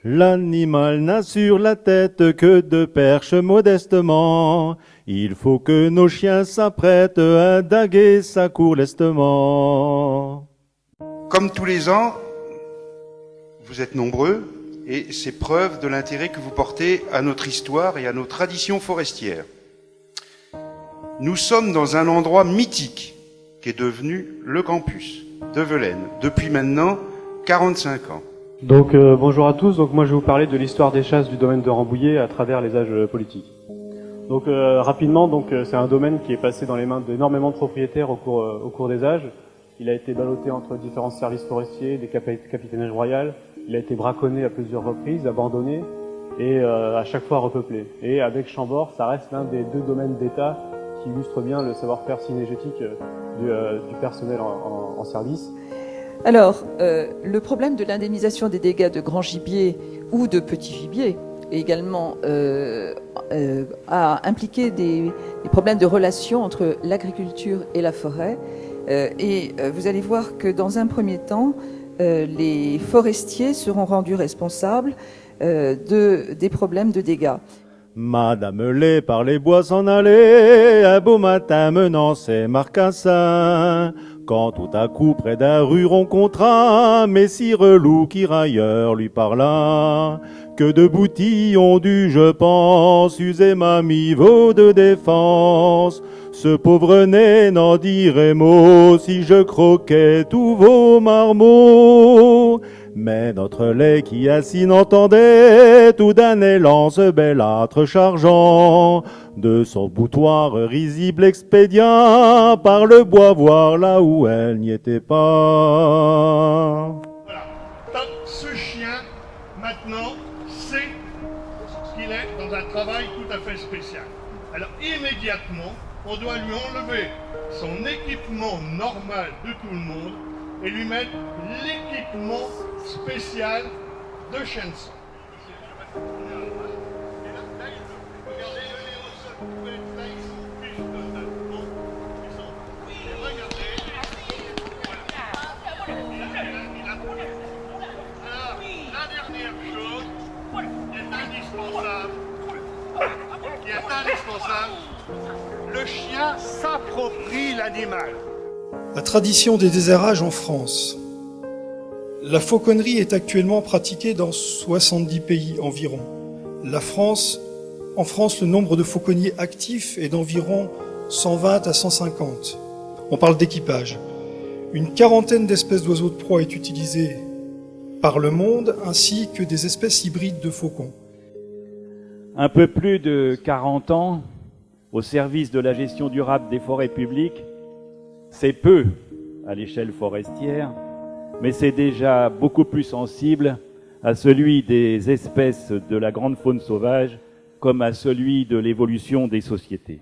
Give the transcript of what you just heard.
L'animal n'a sur la tête que deux perches modestement. Il faut que nos chiens s'apprêtent à daguer sa cour lestement. Comme tous les ans, vous êtes nombreux et c'est preuve de l'intérêt que vous portez à notre histoire et à nos traditions forestières. Nous sommes dans un endroit mythique qui est devenu le campus de Velaines depuis maintenant 45 ans. Donc bonjour à tous, donc moi je vais vous parler de l'histoire des chasses du domaine de Rambouillet à travers les âges politiques. Donc rapidement, c'est un domaine qui est passé dans les mains d'énormément de propriétaires au cours des âges. Il a été ballotté entre différents services forestiers, des capitaineries royales, il a été braconné à plusieurs reprises, abandonné et à chaque fois repeuplé. Et avec Chambord, ça reste l'un des deux domaines d'État qui illustre bien le savoir-faire cynégétique du personnel en service. Alors, le problème de l'indemnisation des dégâts de grand gibier ou de petit gibier également a impliqué des problèmes de relation entre l'agriculture et la forêt. Vous allez voir que dans un premier temps, les forestiers seront rendus responsables des problèmes de dégâts. Madame Lay par les bois s'en allait, un beau matin menant ses marcassins. Quand tout à coup près d'un rue rencontra Messire Loup qui railleur lui parla. Que de boutillons dû, je pense, user ma mi-vaut de défense. Ce pauvre nez n'en dirait mot si je croquais tous vos marmots. Mais notre lait qui assis n'entendait, tout d'un élan ce belâtre chargeant, de son boutoir risible expédient, par le bois voir là où elle n'y était pas. Voilà, ce chien, maintenant, sait qu'il est dans un travail tout à fait spécial. Alors immédiatement, on doit lui enlever son équipement normal de tout le monde et lui mettre l'équipement spécial de chien de sang. La dernière chose qui est indispensable, le chien s'approprie l'animal. La tradition des déserrages en France. La fauconnerie est actuellement pratiquée dans 70 pays environ. En France, le nombre de fauconniers actifs est d'environ 120 à 150. On parle d'équipage. Une quarantaine d'espèces d'oiseaux de proie est utilisée par le monde, ainsi que des espèces hybrides de faucons. Un peu plus de 40 ans au service de la gestion durable des forêts publiques, c'est peu à l'échelle forestière, mais c'est déjà beaucoup plus sensible à celui des espèces de la grande faune sauvage comme à celui de l'évolution des sociétés.